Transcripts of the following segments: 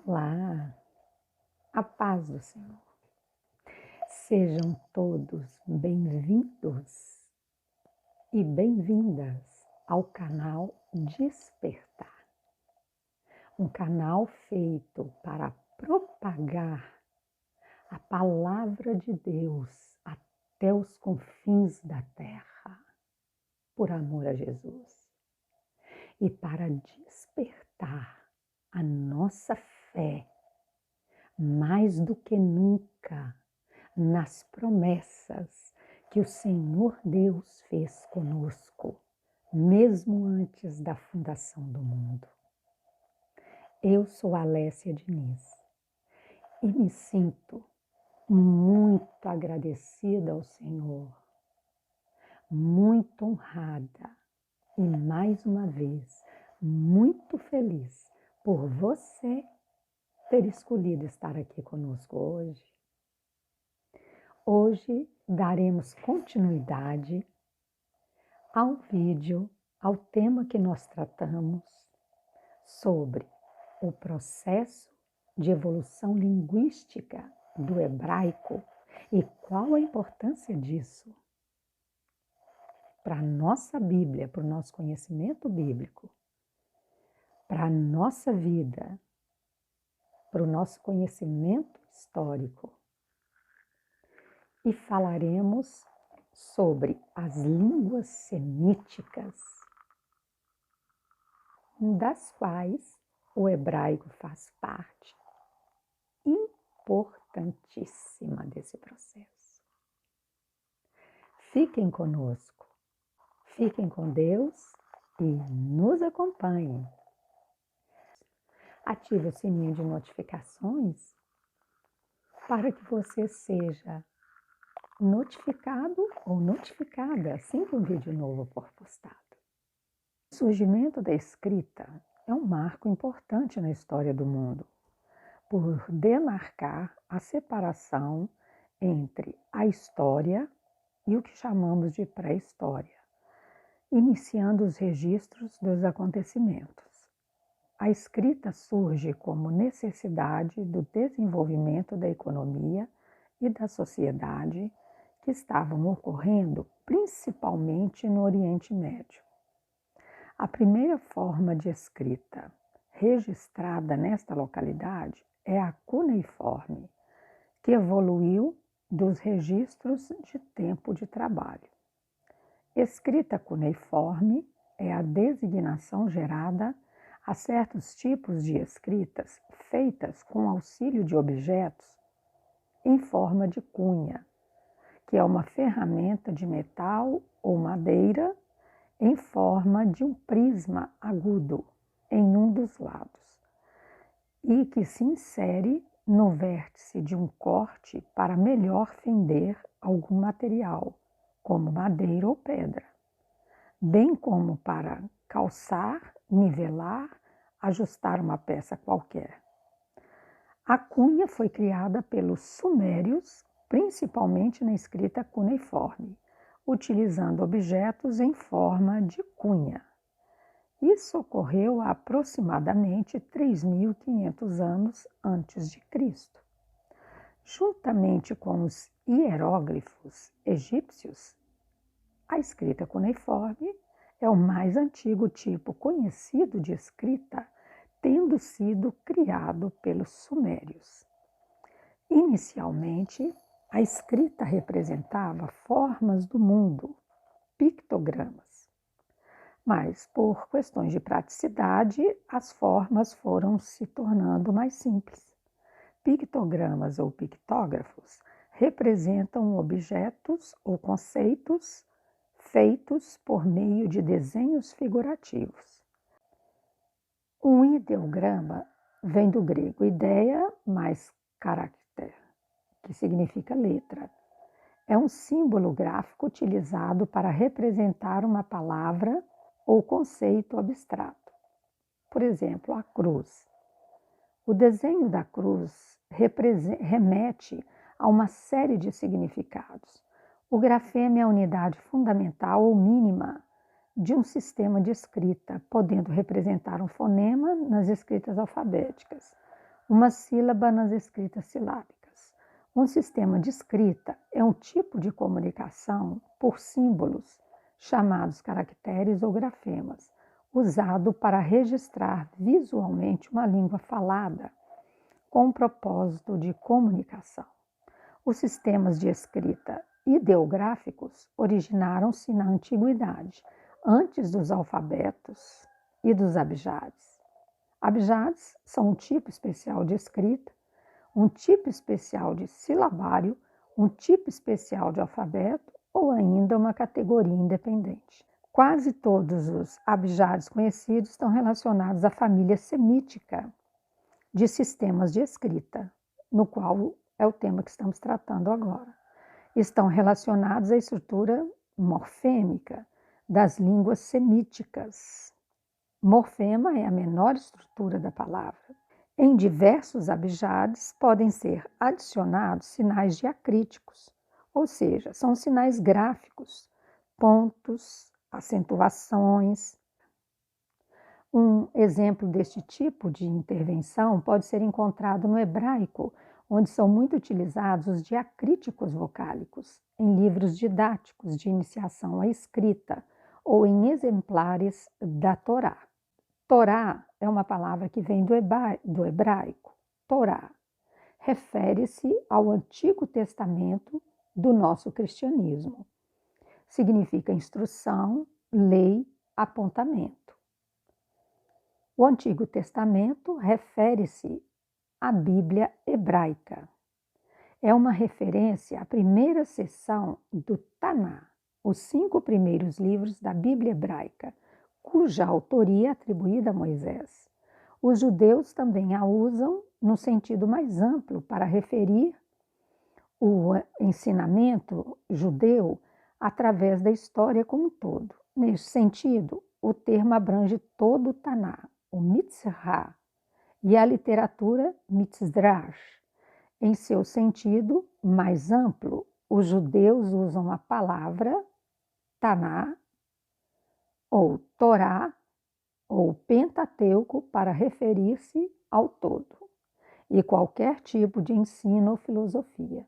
Olá, a paz do Senhor. Sejam todos bem-vindos e bem-vindas ao canal Despertar, um canal feito para propagar a palavra de Deus até os confins da terra, por amor a Jesus, e para despertar a nossa fé mais do que nunca nas promessas que o Senhor Deus fez conosco, mesmo antes da fundação do mundo. Eu sou Alessia Diniz e me sinto muito agradecida ao Senhor, muito honrada e, mais uma vez, muito feliz por você ter escolhido estar aqui conosco hoje. Hoje daremos continuidade ao vídeo, ao tema que nós tratamos sobre o processo de evolução linguística do hebraico e qual a importância disso para a nossa Bíblia, para o nosso conhecimento bíblico, para a nossa vida, para o nosso conhecimento histórico. E falaremos sobre as línguas semíticas, das quais o hebraico faz parte importantíssima desse processo. Fiquem conosco, fiquem com Deus e nos acompanhem. Ative o sininho de notificações para que você seja notificado ou notificada assim que um vídeo novo for postado. O surgimento da escrita é um marco importante na história do mundo, por demarcar a separação entre a história e o que chamamos de pré-história, iniciando os registros dos acontecimentos. A escrita surge como necessidade do desenvolvimento da economia e da sociedade que estavam ocorrendo principalmente no Oriente Médio. A primeira forma de escrita registrada nesta localidade é a cuneiforme, que evoluiu dos registros de tempo de trabalho. Escrita cuneiforme é a designação gerada a certos tipos de escritas feitas com auxílio de objetos em forma de cunha, que é uma ferramenta de metal ou madeira em forma de um prisma agudo em um dos lados e que se insere no vértice de um corte para melhor fender algum material, como madeira ou pedra, bem como para calçar, nivelar, ajustar uma peça qualquer. A cunha foi criada pelos sumérios, principalmente na escrita cuneiforme, utilizando objetos em forma de cunha. Isso ocorreu há aproximadamente 3.500 anos antes de Cristo. Juntamente com os hieróglifos egípcios, a escrita cuneiforme é o mais antigo tipo conhecido de escrita, tendo sido criado pelos sumérios. Inicialmente, a escrita representava formas do mundo, pictogramas. Mas, por questões de praticidade, as formas foram se tornando mais simples. Pictogramas ou pictógrafos representam objetos ou conceitos feitos por meio de desenhos figurativos. Um ideograma vem do grego ideia mais caractere, que significa letra. É um símbolo gráfico utilizado para representar uma palavra ou conceito abstrato. Por exemplo, a cruz. O desenho da cruz remete a uma série de significados. O grafema é a unidade fundamental ou mínima de um sistema de escrita, podendo representar um fonema nas escritas alfabéticas, uma sílaba nas escritas silábicas. Um sistema de escrita é um tipo de comunicação por símbolos, chamados caracteres ou grafemas, usado para registrar visualmente uma língua falada com o propósito de comunicação. Os sistemas de escrita ideográficos originaram-se na antiguidade, antes dos alfabetos e dos abjades. Abjades são um tipo especial de escrita, um tipo especial de silabário, um tipo especial de alfabeto ou ainda uma categoria independente. Quase todos os abjades conhecidos estão relacionados à família semítica de sistemas de escrita, no qual é o tema que estamos tratando agora. Estão relacionados à estrutura morfêmica das línguas semíticas. Morfema é a menor estrutura da palavra. Em diversos abjades podem ser adicionados sinais diacríticos, ou seja, são sinais gráficos, pontos, acentuações. Um exemplo deste tipo de intervenção pode ser encontrado no hebraico, onde são muito utilizados os diacríticos vocálicos, em livros didáticos de iniciação à escrita ou em exemplares da Torá. Torá é uma palavra que vem do hebraico. Torá refere-se ao Antigo Testamento do nosso cristianismo. Significa instrução, lei, apontamento. O Antigo Testamento refere-se à Bíblia hebraica. É uma referência à primeira seção do Taná, os 5 primeiros livros da Bíblia hebraica, cuja autoria é atribuída a Moisés. Os judeus também a usam no sentido mais amplo para referir o ensinamento judeu através da história como um todo. Neste sentido, o termo abrange todo o Taná, o Mitzrah, e a literatura Mitzdrash. Em seu sentido mais amplo, os judeus usam a palavra Taná, ou Torá, ou Pentateuco para referir-se ao todo, e qualquer tipo de ensino ou filosofia.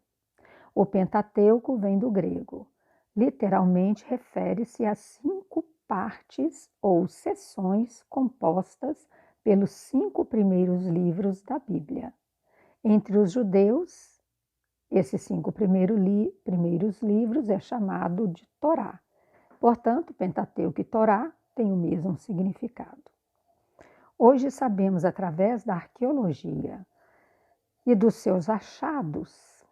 O Pentateuco vem do grego. Literalmente refere-se a 5 partes ou seções compostas pelos 5 primeiros livros da Bíblia. Entre os judeus, esses 5 primeiros livros é chamado de Torá. Portanto, Pentateuco e Torá têm o mesmo significado. Hoje sabemos, através da arqueologia e dos seus achados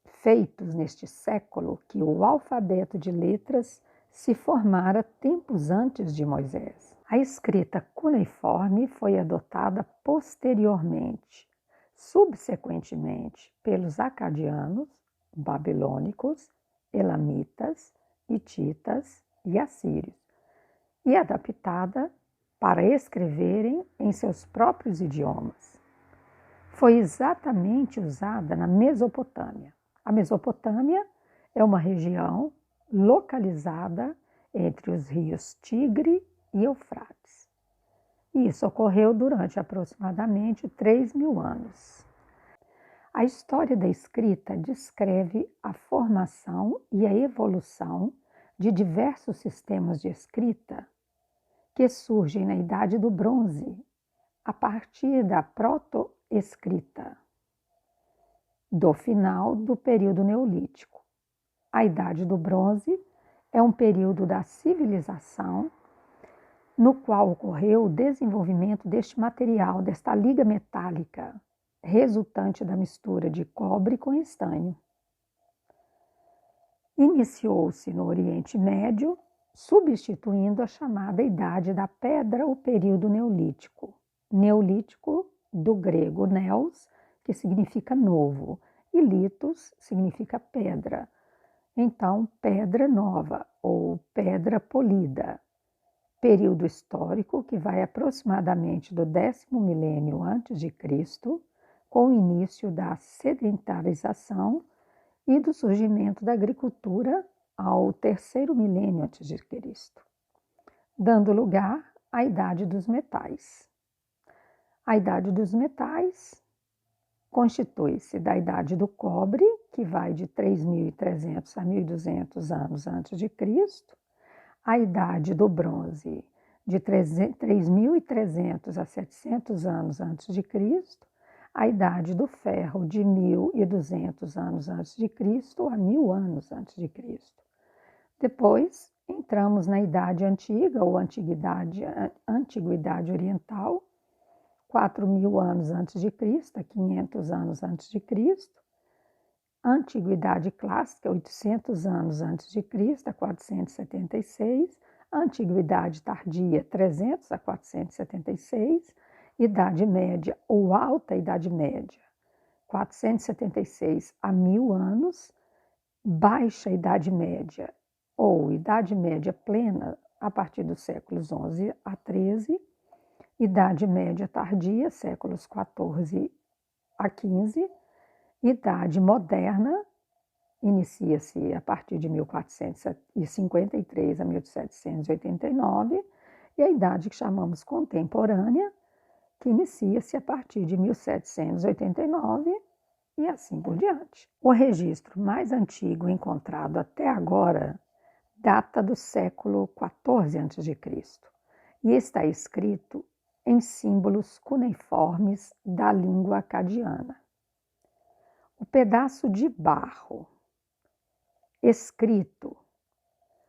feitos neste século, que o alfabeto de letras se formara tempos antes de Moisés. A escrita cuneiforme foi adotada posteriormente, subsequentemente, pelos acadianos, babilônicos, elamitas, hititas e assírios, e adaptada para escreverem em seus próprios idiomas. Foi exatamente usada na Mesopotâmia. A Mesopotâmia é uma região localizada entre os rios Tigre e Eufrates. E isso ocorreu durante aproximadamente 3.000 anos. A história da escrita descreve a formação e a evolução de diversos sistemas de escrita que surgem na Idade do Bronze, a partir da protoescrita, do final do período neolítico. A Idade do Bronze é um período da civilização no qual ocorreu o desenvolvimento deste material, desta liga metálica, resultante da mistura de cobre com estanho. Iniciou-se no Oriente Médio, substituindo a chamada Idade da Pedra, o período neolítico. Neolítico, do grego neos, que significa novo, e litos significa pedra. Então, pedra nova ou pedra polida. Período histórico que vai aproximadamente do 10º milênio antes de Cristo, com o início da sedentarização e do surgimento da agricultura ao 3º milênio antes de Cristo, dando lugar à Idade dos Metais. A Idade dos Metais constitui-se da Idade do Cobre, que vai de 3.300 a 1.200 anos antes de Cristo, a Idade do Bronze, de 3.300 a 700 anos antes de Cristo, a Idade do Ferro, de 1.200 anos antes de Cristo a 1.000 anos antes de Cristo. Depois, entramos na Idade Antiga, ou Antiguidade Oriental, 4.000 anos antes de Cristo a 500 anos antes de Cristo. Antiguidade Clássica, 800 anos antes de Cristo a 476. Antiguidade Tardia, 300 a 476. Idade Média ou Alta Idade Média, 476 a 1.000 anos. Baixa Idade Média ou Idade Média Plena, a partir dos séculos 11 a 13. Idade Média Tardia, séculos 14 a 15. Idade Moderna, inicia-se a partir de 1453 a 1789. E a idade que chamamos contemporânea, que inicia-se a partir de 1789 e assim por diante. O registro mais antigo encontrado até agora data do século XIV a.C. e está escrito em símbolos cuneiformes da língua acadiana. O pedaço de barro escrito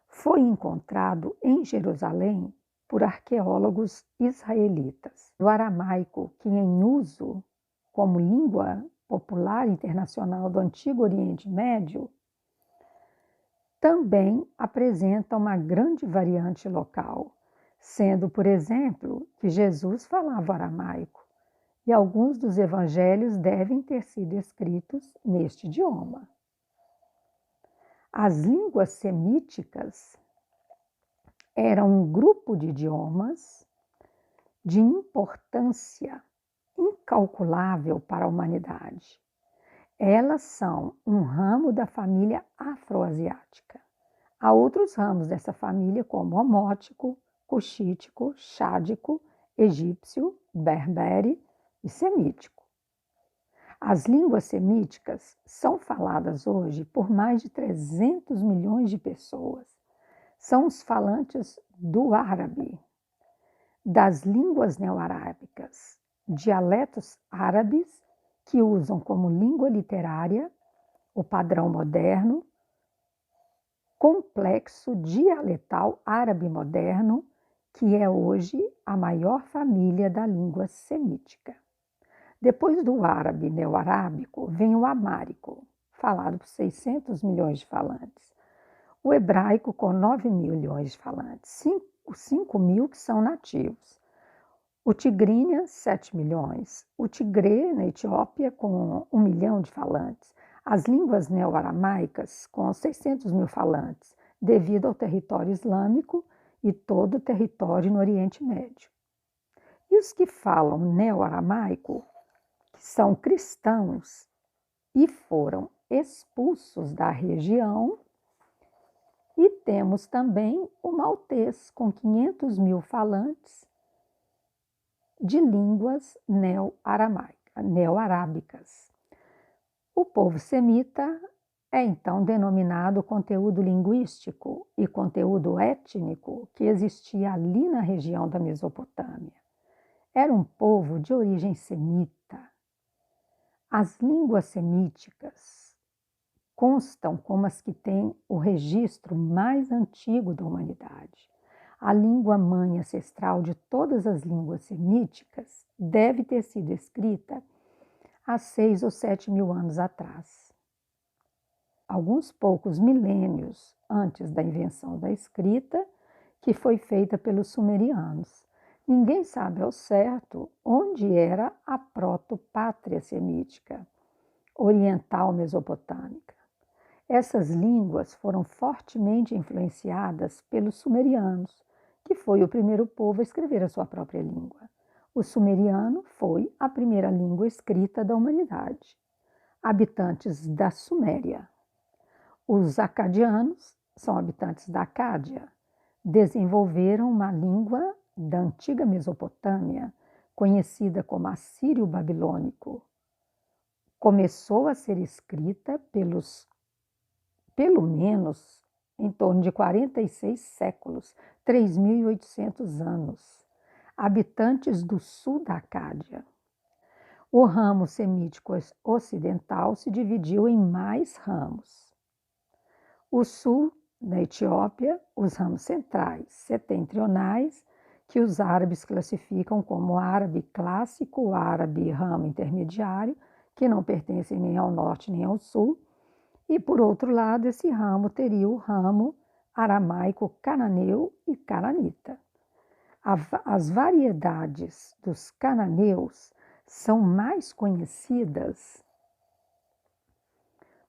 foi encontrado em Jerusalém por arqueólogos israelitas. O aramaico, que em uso como língua popular internacional do Antigo Oriente Médio, também apresenta uma grande variante local, sendo, por exemplo, que Jesus falava aramaico, e alguns dos evangelhos devem ter sido escritos neste idioma. As línguas semíticas eram um grupo de idiomas de importância incalculável para a humanidade. Elas são um ramo da família afroasiática. Há outros ramos dessa família, como homótico, cuxítico, chádico, egípcio, berbere e semítico. As línguas semíticas são faladas hoje por mais de 300 milhões de pessoas. São os falantes do árabe, das línguas neo-arábicas, dialetos árabes que usam como língua literária o padrão moderno, complexo dialetal árabe moderno, que é hoje a maior família da língua semítica. Depois do árabe neo-arábico, vem o amárico, falado por 600 milhões de falantes. O hebraico, com 9 milhões de falantes, 5 mil que são nativos. O tigrinha, 7 milhões. O tigrê, na Etiópia, com 1 milhão de falantes. As línguas neo-aramaicas, com 600 mil falantes, devido ao território islâmico e todo o território no Oriente Médio. E os que falam neo-aramaico, que são cristãos e foram expulsos da região. E temos também o maltês, com 500 mil falantes de línguas neo-arábicas. O povo semita é então denominado conteúdo linguístico e conteúdo étnico que existia ali na região da Mesopotâmia. Era um povo de origem semita. As línguas semíticas constam como as que têm o registro mais antigo da humanidade. A língua mãe ancestral de todas as línguas semíticas deve ter sido escrita há 6 ou 7 mil anos atrás. Alguns poucos milênios antes da invenção da escrita, que foi feita pelos sumerianos. Ninguém sabe ao certo onde era a protopátria semítica, oriental mesopotâmica. Essas línguas foram fortemente influenciadas pelos sumerianos, que foi o primeiro povo a escrever a sua própria língua. O sumeriano foi a primeira língua escrita da humanidade. Habitantes da Suméria. Os acadianos são habitantes da Acádia. Desenvolveram uma língua da antiga Mesopotâmia, conhecida como Assírio-Babilônico, começou a ser escrita pelo menos em torno de 46 séculos, 3.800 anos, habitantes do sul da Acádia. O ramo semítico ocidental se dividiu em mais ramos. O sul da Etiópia, os ramos centrais, setentrionais, que os árabes classificam como árabe clássico, árabe ramo intermediário, que não pertencem nem ao norte nem ao sul, e, por outro lado, esse ramo teria o ramo aramaico cananeu e cananita. As variedades dos cananeus são mais conhecidas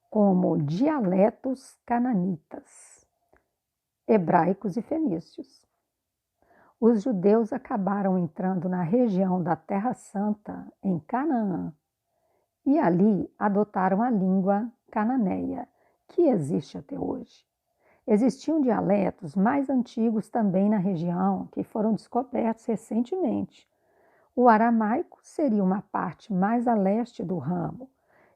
como dialetos cananitas, hebraicos e fenícios. Os judeus acabaram entrando na região da Terra Santa, em Canaã, e ali adotaram a língua cananeia, que existe até hoje. Existiam dialetos mais antigos também na região, que foram descobertos recentemente. O aramaico seria uma parte mais a leste do ramo,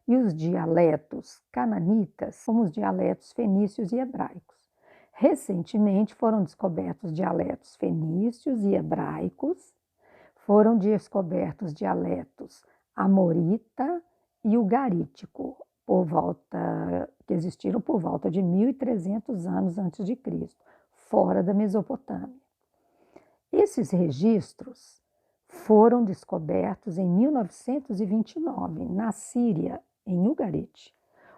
e os dialetos cananitas, como os dialetos fenícios e hebraicos. Recentemente foram descobertos dialetos fenícios e hebraicos, foram descobertos dialetos amorita e ugarítico, que existiram por volta de 1.300 anos antes de Cristo, fora da Mesopotâmia. Esses registros foram descobertos em 1929, na Síria, em Ugarit.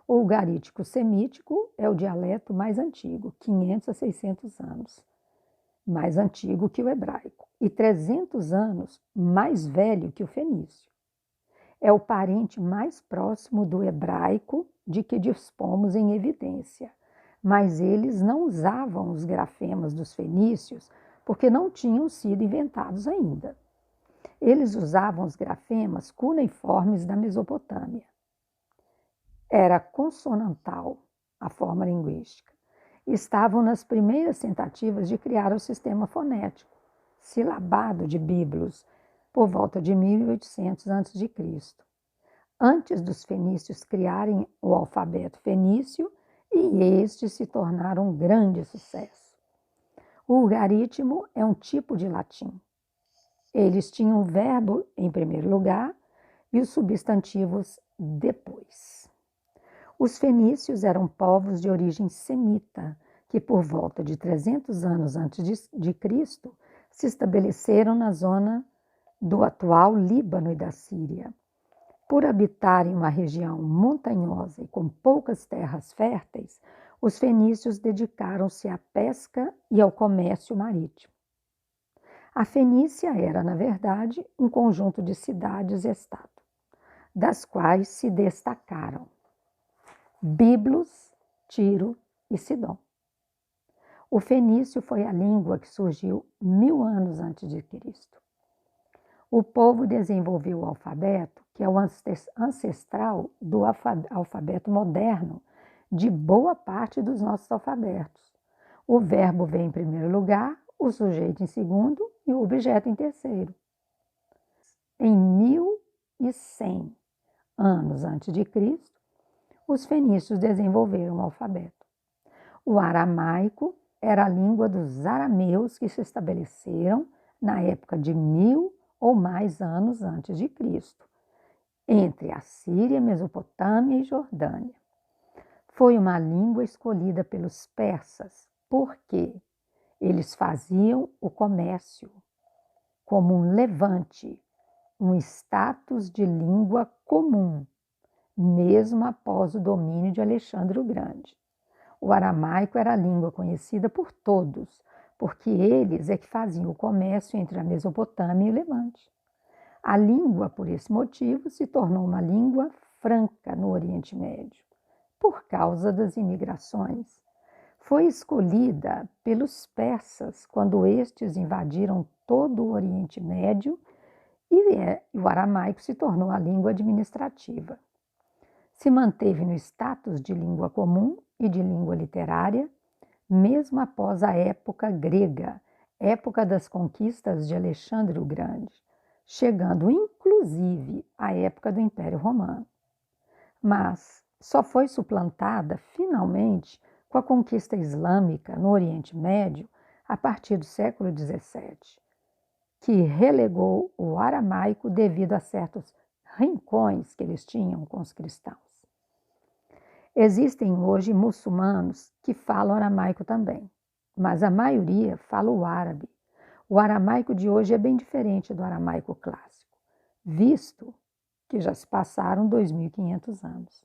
O ugarítico semítico é o dialeto mais antigo, 500 a 600 anos, mais antigo que o hebraico, e 300 anos mais velho que o fenício. É o parente mais próximo do hebraico de que dispomos em evidência, mas eles não usavam os grafemas dos fenícios porque não tinham sido inventados ainda. Eles usavam os grafemas cuneiformes da Mesopotâmia. Era consonantal a forma linguística. Estavam nas primeiras tentativas de criar o sistema fonético, silabado de Biblos, por volta de 1800 a.C., antes dos fenícios criarem o alfabeto fenício, e este se tornar um grande sucesso. O ugarítico é um tipo de latim. Eles tinham o verbo em primeiro lugar e os substantivos depois. Os fenícios eram povos de origem semita, que por volta de 300 anos antes de Cristo se estabeleceram na zona do atual Líbano e da Síria. Por habitarem uma região montanhosa e com poucas terras férteis, os fenícios dedicaram-se à pesca e ao comércio marítimo. A Fenícia era, na verdade, um conjunto de cidades-estado, das quais se destacaram Biblos, Tiro e Sidom. O fenício foi a língua que surgiu 1000 anos antes de Cristo. O povo desenvolveu o alfabeto, que é o ancestral do alfabeto moderno, de boa parte dos nossos alfabetos. O verbo vem em primeiro lugar, o sujeito em segundo e o objeto em terceiro. Em 1100 anos antes de Cristo, os fenícios desenvolveram o alfabeto. O aramaico era a língua dos arameus que se estabeleceram na época de 1000 ou mais anos antes de Cristo, entre a Síria, Mesopotâmia e Jordânia. Foi uma língua escolhida pelos persas, porque eles faziam o comércio como um levante, um status de língua comum, mesmo após o domínio de Alexandre o Grande. O aramaico era a língua conhecida por todos, porque eles é que faziam o comércio entre a Mesopotâmia e o Levante. A língua, por esse motivo, se tornou uma língua franca no Oriente Médio, por causa das imigrações. Foi escolhida pelos persas quando estes invadiram todo o Oriente Médio e o aramaico se tornou a língua administrativa. Se manteve no status de língua comum e de língua literária, mesmo após a época grega, época das conquistas de Alexandre o Grande, chegando inclusive à época do Império Romano. mas só foi suplantada finalmente com a conquista islâmica no Oriente Médio a partir do século XVII, que relegou o aramaico devido a certos rincões que eles tinham com os cristãos. Existem hoje muçulmanos que falam aramaico também, mas a maioria fala o árabe. O aramaico de hoje é bem diferente do aramaico clássico, visto que já se passaram 2.500 anos.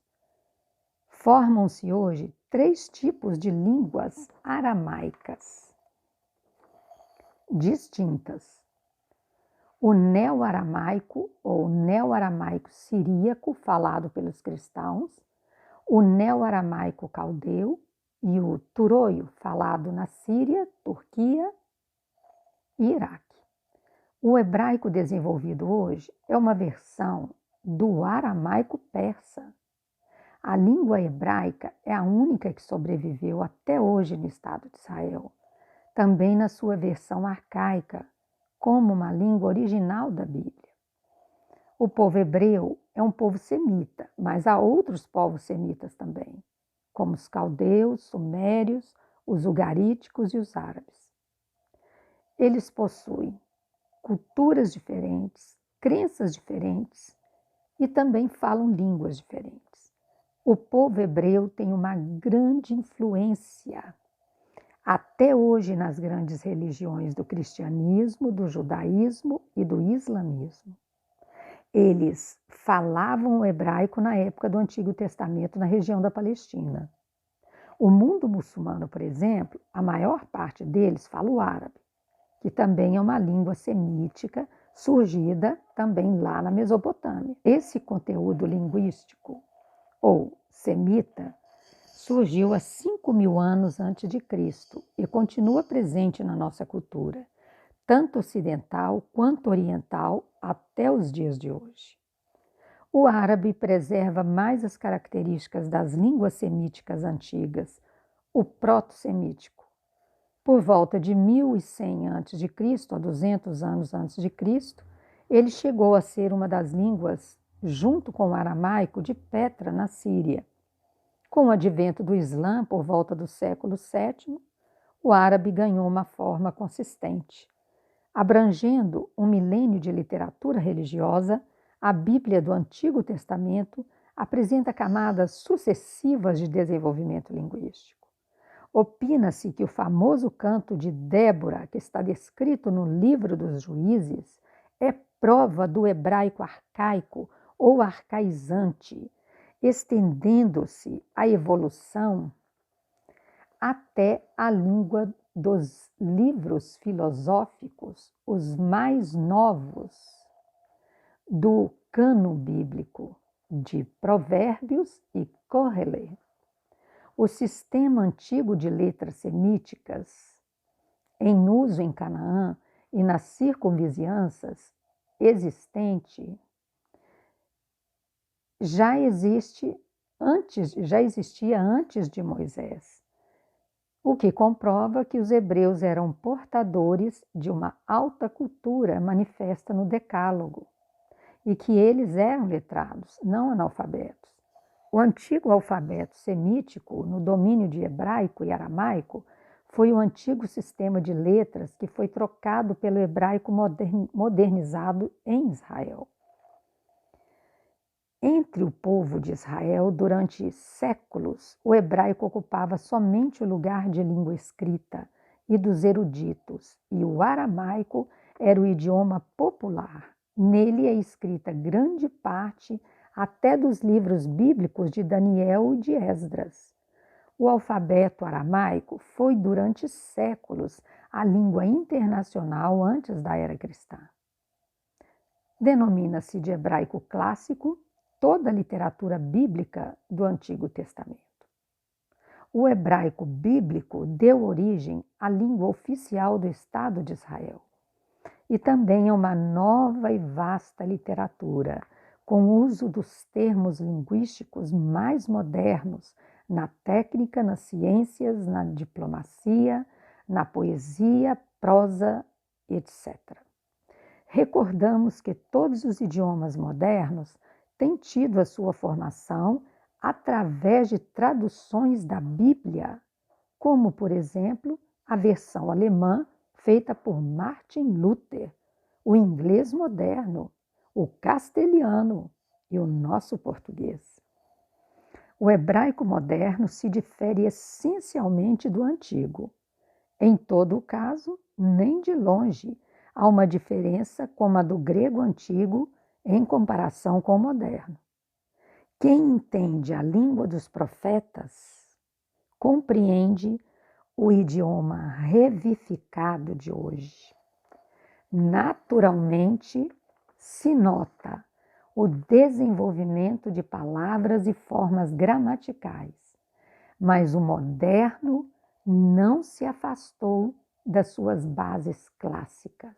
Formam-se hoje 3 tipos de línguas aramaicas distintas: o neo-aramaico ou neo-aramaico siríaco, falado pelos cristãos, o neo-aramaico caldeu e o turoio, falado na Síria, Turquia e Iraque. O hebraico desenvolvido hoje é uma versão do aramaico persa. A língua hebraica é a única que sobreviveu até hoje no Estado de Israel, também na sua versão arcaica, como uma língua original da Bíblia. O povo hebreu é um povo semita, mas há outros povos semitas também, como os caldeus, sumérios, os ugaríticos e os árabes. Eles possuem culturas diferentes, crenças diferentes e também falam línguas diferentes. O povo hebreu tem uma grande influência até hoje nas grandes religiões do cristianismo, do judaísmo e do islamismo. Eles falavam o hebraico na época do Antigo Testamento na região da Palestina. O mundo muçulmano, por exemplo, a maior parte deles fala o árabe, que também é uma língua semítica surgida também lá na Mesopotâmia. Esse conteúdo linguístico, ou semita, surgiu há 5.000 anos antes de Cristo e continua presente na nossa cultura, tanto ocidental quanto oriental, até os dias de hoje. O árabe preserva mais as características das línguas semíticas antigas, o proto-semítico. Por volta de 1100 a.C., a 200 anos antes de Cristo, ele chegou a ser uma das línguas, junto com o aramaico, de Petra, na Síria. Com o advento do Islã, por volta do século VII, o árabe ganhou uma forma consistente. Abrangendo um milênio de literatura religiosa, a Bíblia do Antigo Testamento apresenta camadas sucessivas de desenvolvimento linguístico. Opina-se que o famoso canto de Débora, que está descrito no livro dos Juízes, é prova do hebraico arcaico ou arcaizante, estendendo-se a evolução até a língua dos livros filosóficos, os mais novos do cânon bíblico, de Provérbios e Córrele. O sistema antigo de letras semíticas, em uso em Canaã e nas circunvizinhanças existente, já existia antes de Moisés, o que comprova que os hebreus eram portadores de uma alta cultura manifesta no Decálogo e que eles eram letrados, não analfabetos. O antigo alfabeto semítico, no domínio de hebraico e aramaico, foi o antigo sistema de letras que foi trocado pelo hebraico modernizado em Israel. Entre o povo de Israel, durante séculos, o hebraico ocupava somente o lugar de língua escrita e dos eruditos, e o aramaico era o idioma popular. Nele é escrita grande parte até dos livros bíblicos de Daniel e de Esdras. O alfabeto aramaico foi, durante séculos, a língua internacional antes da era cristã. Denomina-se de hebraico clássico toda a literatura bíblica do Antigo Testamento. O hebraico bíblico deu origem à língua oficial do Estado de Israel e também a uma nova e vasta literatura, com o uso dos termos linguísticos mais modernos na técnica, nas ciências, na diplomacia, na poesia, prosa, etc. Recordamos que todos os idiomas modernos tem tido a sua formação através de traduções da Bíblia, como, por exemplo, a versão alemã feita por Martin Luther, o inglês moderno, o castelhano e o nosso português. O hebraico moderno se difere essencialmente do antigo. Em todo o caso, nem de longe há uma diferença como a do grego antigo em comparação com o moderno. Quem entende a língua dos profetas compreende o idioma revivificado de hoje. Naturalmente, se nota o desenvolvimento de palavras e formas gramaticais, mas o moderno não se afastou das suas bases clássicas,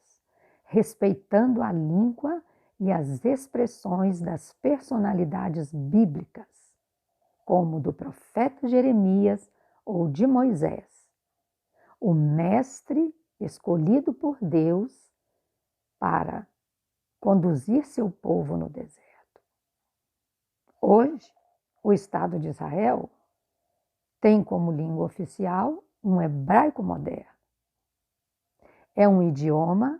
respeitando a língua e as expressões das personalidades bíblicas, como do profeta Jeremias ou de Moisés, o mestre escolhido por Deus para conduzir seu povo no deserto. Hoje, o Estado de Israel tem como língua oficial um hebraico moderno. É um idioma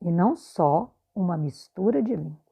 e não só uma mistura de línguas.